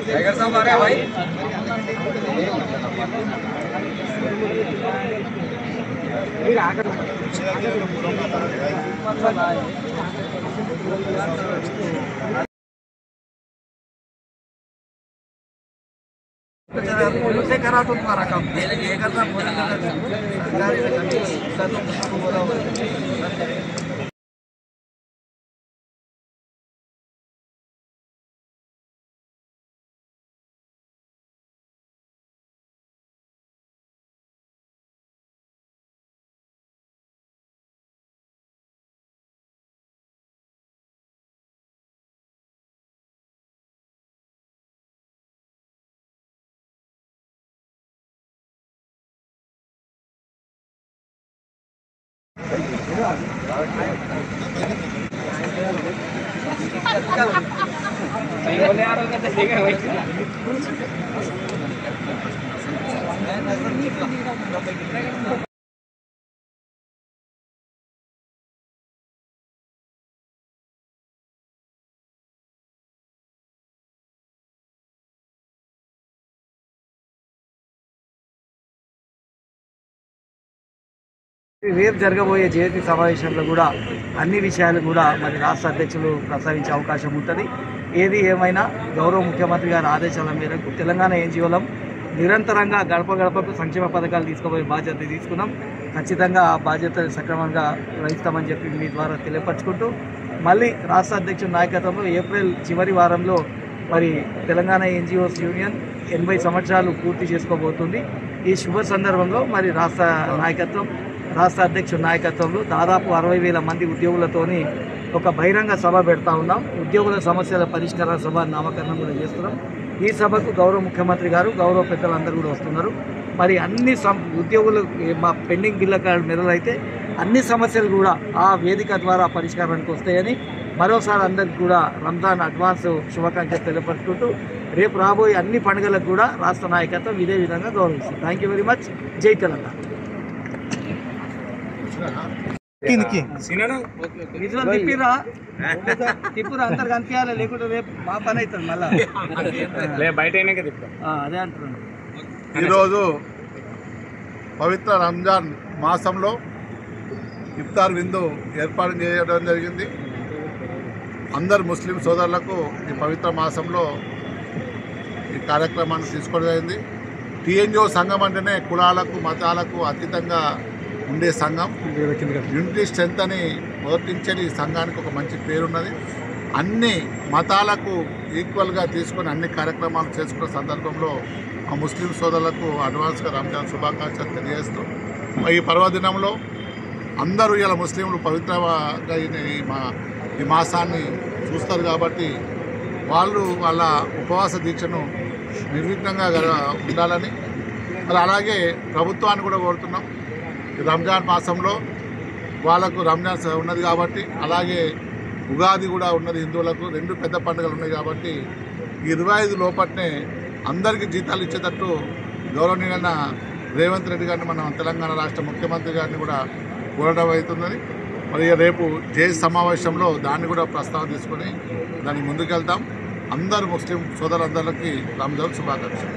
Tiger साहब आ रहे हैं भाई। से करा तो तुम्हारा काम ये करना రేపు జరగబోయే జేఏసీ సమావేశంలో కూడా అన్ని విషయాలు కూడా మరి రాష్ట్ర అధ్యక్షులు ప్రస్తావించే అవకాశం ఉంటుంది. ఏది ఏమైనా గౌరవ ముఖ్యమంత్రి గారి ఆదేశాల మేరకు తెలంగాణ ఎన్జిఓలం నిరంతరంగా గడప గడపకు సంక్షేమ పథకాలు తీసుకుపోయే బాధ్యత తీసుకున్నాం. ఖచ్చితంగా ఆ బాధ్యత సక్రమంగా వహిస్తామని చెప్పి మీ ద్వారా తెలియపరచుకుంటూ మళ్ళీ రాష్ట్ర అధ్యక్షుల నాయకత్వంలో ఏప్రిల్ చివరి వారంలో మరి తెలంగాణ ఎన్జిఓస్ యూనియన్ 80 సంవత్సరాలు పూర్తి చేసుకోబోతుంది. ఈ శుభ సందర్భంలో మరి రాష్ట్ర అధ్యక్షుల నాయకత్వంలో దాదాపు 60,000 మంది ఉద్యోగులతోని ఒక బహిరంగ సభ పెడతా ఉన్నాం. ఉద్యోగుల సమస్యల పరిష్కార సభ నామకరణం కూడా చేస్తున్నాం. ఈ సభకు గౌరవ ముఖ్యమంత్రి గారు, గౌరవ పెద్దలందరూ కూడా వస్తున్నారు. మరి అన్ని ఉద్యోగులు మా పెండింగ్ బిల్ల మెదలైతే అన్ని సమస్యలు కూడా ఆ వేదిక ద్వారా పరిష్కారానికి వస్తాయని మరోసారి అందరికి కూడా రంజాన్ అడ్వాన్స్ శుభాకాంక్షలు తెలియపరుచుకుంటూ రేపు రాబోయే అన్ని పండుగలకు కూడా రాష్ట్ర నాయకత్వం ఇదే విధంగా గౌరవిస్తుంది. Thank you very much. జై తెలంగాణ. తిప్పురా అందరు కనిపించాలి, లేకుంటే రేపు మా పని అవుతుంది మళ్ళీ బయట అదే అంటున్నాను. ఈరోజు పవిత్ర రంజాన్ మాసంలో ఇఫ్తార్ విందు ఏర్పాటు చేయడం జరిగింది. అందరు ముస్లిం సోదరులకు ఈ పవిత్ర మాసంలో ఈ కార్యక్రమాన్ని తీసుకోవడం జరిగింది. టీఎన్జిఓ సంఘం అంటేనే కులాలకు మతాలకు అతీతంగా ఉండే సంఘం. యూనిటీ స్ట్రెంత్ అని మొదటించని ఈ సంఘానికి ఒక మంచి పేరున్నది. అన్ని మతాలకు ఈక్వల్గా తీసుకొని అన్ని కార్యక్రమాలు చేసుకున్న సందర్భంలో ఆ ముస్లిం సోదరులకు అడ్వాన్స్గా రంజాన్ శుభాకాంక్షలు తెలియజేస్తూ ఈ పర్వదినంలో అందరూ ఇలా ముస్లింలు పవిత్రంగా ఈ మాసాన్ని చూస్తారు కాబట్టి వాళ్ళు వాళ్ళ ఉపవాస దీక్షను నిర్విఘ్నంగా ఉండాలని మరి అలాగే ప్రభుత్వాన్ని కూడా కోరుతున్నాం. రంజాన్ మాసంలో వాళ్ళకు రంజాన్ ఉన్నది కాబట్టి అలాగే ఉగాది కూడా ఉన్నది హిందువులకు. 2 పెద్ద పండుగలు ఉన్నాయి కాబట్టి 25 లోపట్నే అందరికీ జీతాలు ఇచ్చేటట్టు గౌరవనీయులైన రేవంత్ రెడ్డి గారిని మనం తెలంగాణ రాష్ట్ర ముఖ్యమంత్రి గారిని కూడా కోరడం అవుతున్నది. మరి రేపు జేఏసీ సమావేశంలో దాన్ని కూడా ప్రస్తావన తీసుకొని దానికి ముందుకెళ్తాం. అందరు ముస్లిం సోదరులందరికీ రంజాన్ శుభాకాంక్షలు.